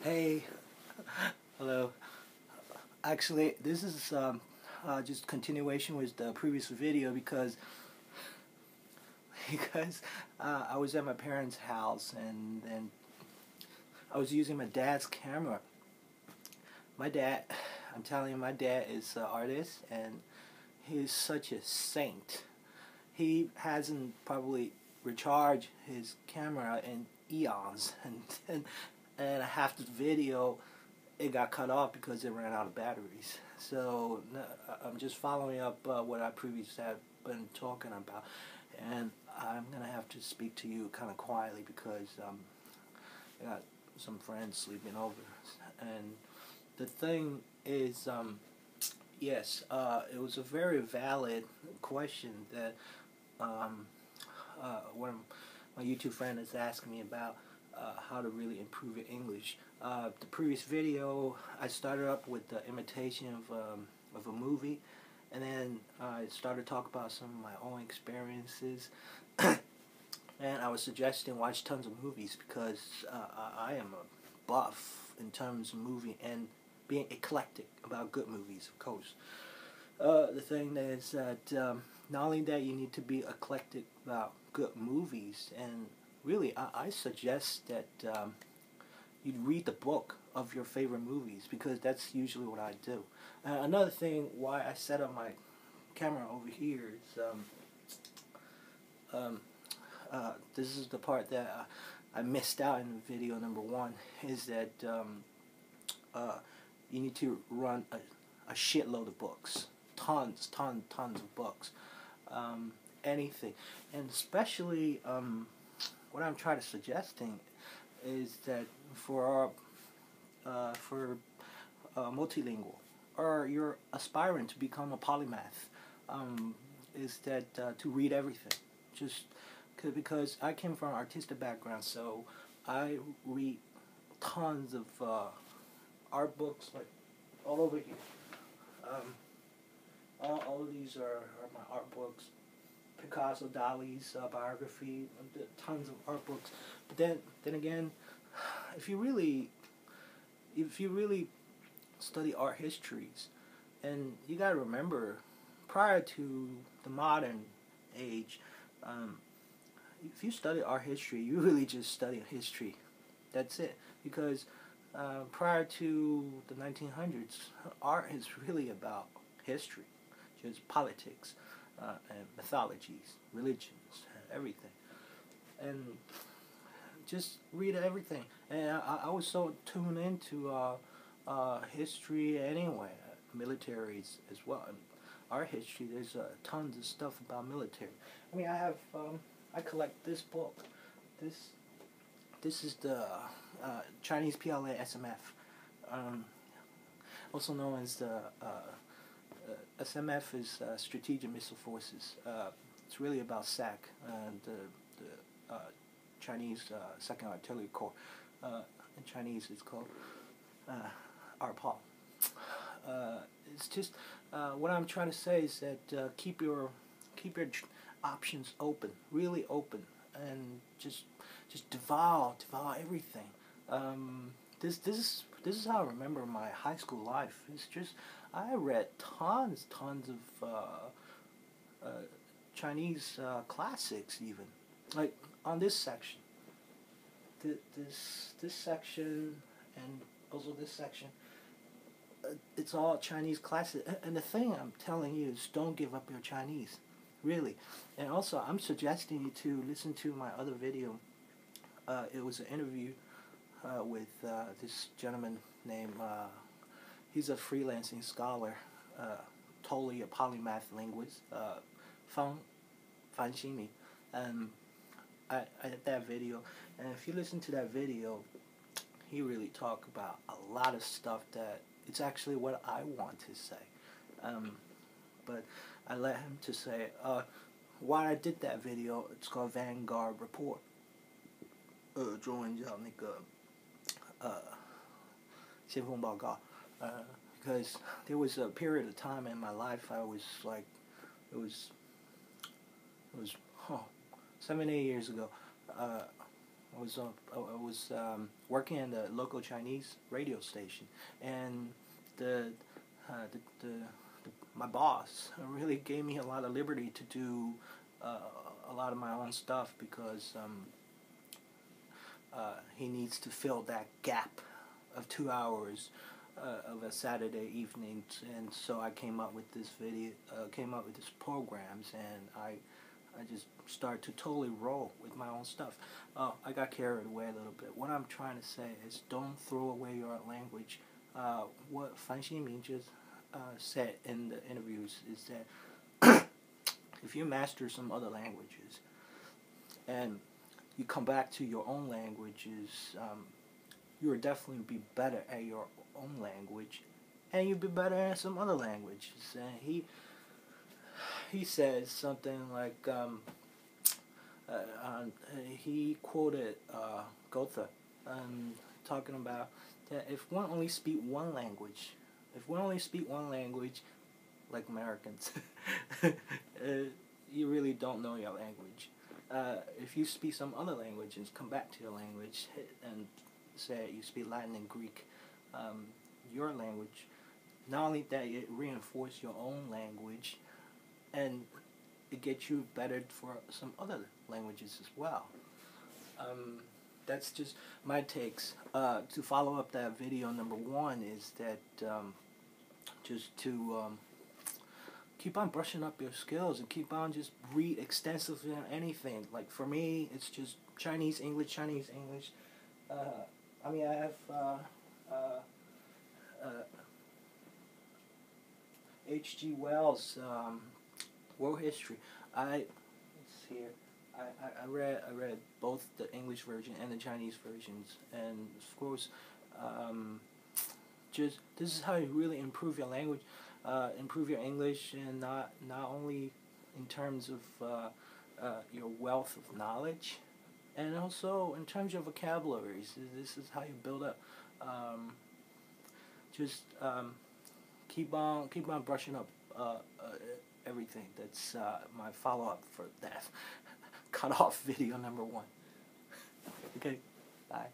Hey, hello. Actually, this is just continuation with the previous video because I was at my parents' house and then I was using my dad's camera. My dad, I'm telling you, my dad is an artist and he's such a saint. He hasn't probably recharged his camera in eons, and half the video it got cut off because it ran out of batteries. So I'm just following up what I previously had been talking about, and I'm gonna have to speak to you kind of quietly because I got some friends sleeping over, and the thing is, yes, it was a very valid question that one of my YouTube friend is asking me about how to really improve your English. The previous video, I started up with the imitation of a movie, and then I started to talk about some of my own experiences. And I was suggesting watch tons of movies because I am a buff in terms of movie and being eclectic about good movies, of course. The thing is that not only that you need to be eclectic about good movies, and really I suggest that you read the book of your favorite movies because that's usually what I do. Another thing why I set up my camera over here is this is the part that I missed out in video number one, is that you need to run a shitload of books, tons of books, anything, and especially what I'm trying to suggesting is that for multilingual, or you're aspiring to become a polymath, is that to read everything, just because I came from an artistic background, so I read tons of art books, like all over here. All of these are my art books. Picasso, Dali's biography, tons of art books. But then again, if you really study art histories, and you gotta remember, prior to the modern age, if you study art history, you really just study history. That's it. Because prior to the 1900s, art is really about history, just politics, and mythologies, religions, everything. And just read everything. And I was so tuned into history anyway, militaries as well. And art history, there's tons of stuff about military. I mean, I collect this book. This is the Chinese PLA SMF, also known as the SMF is Strategic Missile Forces. It's really about SAC, the Chinese Second Artillery Corps. In Chinese, it's called RPAL. It's just what I'm trying to say is that keep your options open, really open, and just devour everything. This is how I remember my high school life. It's just I read tons of Chinese classics, even like on this section. This section and also this section. It's all Chinese classics. And the thing I'm telling you is, don't give up your Chinese, really. And also, I'm suggesting you to listen to my other video. It was an interview with this gentleman named, he's a freelancing scholar, totally a polymath linguist, Fan Xinmi. And I did that video, and if you listen to that video, he really talked about a lot of stuff that it's actually what I want to say. But I let him to say why I did that video. It's called Vanguard Report. 中文叫那个先锋报告. Because there was a period of time in my life I was like, it was 7-8 years ago, I was working at a local Chinese radio station, and the, my boss really gave me a lot of liberty to do a lot of my own stuff, because he needs to fill that gap of 2 hours of a Saturday evening, and so I came up with this programs, and I just started to totally roll with my own stuff. I got carried away a little bit. What I'm trying to say is, don't throw away your language. What Fan Xinmin just said in the interviews is that if you master some other languages and you come back to your own languages, you will definitely be better at your own language, and you'll be better at some other languages. And he says something like, he quoted Goethe, talking about that if one only speak one language, like Americans, you really don't know your language. If you speak some other languages, come back to your language and say you speak Latin and Greek, your language, not only that, it reinforces your own language, and it gets you better for some other languages as well. That's just my takes. To follow up that video, number one is that just to keep on brushing up your skills, and keep on just read extensively on anything. Like for me, it's just Chinese, English. I mean, I have H.G. Wells' World History. Let's see here. I read both the English version and the Chinese versions, and of course, just this is how you really improve your language, improve your English, and not only in terms of your wealth of knowledge, and also in terms of vocabularies. This is how you build up. Just keep on brushing up everything. That's my follow-up for that cut off video number one. Okay, bye.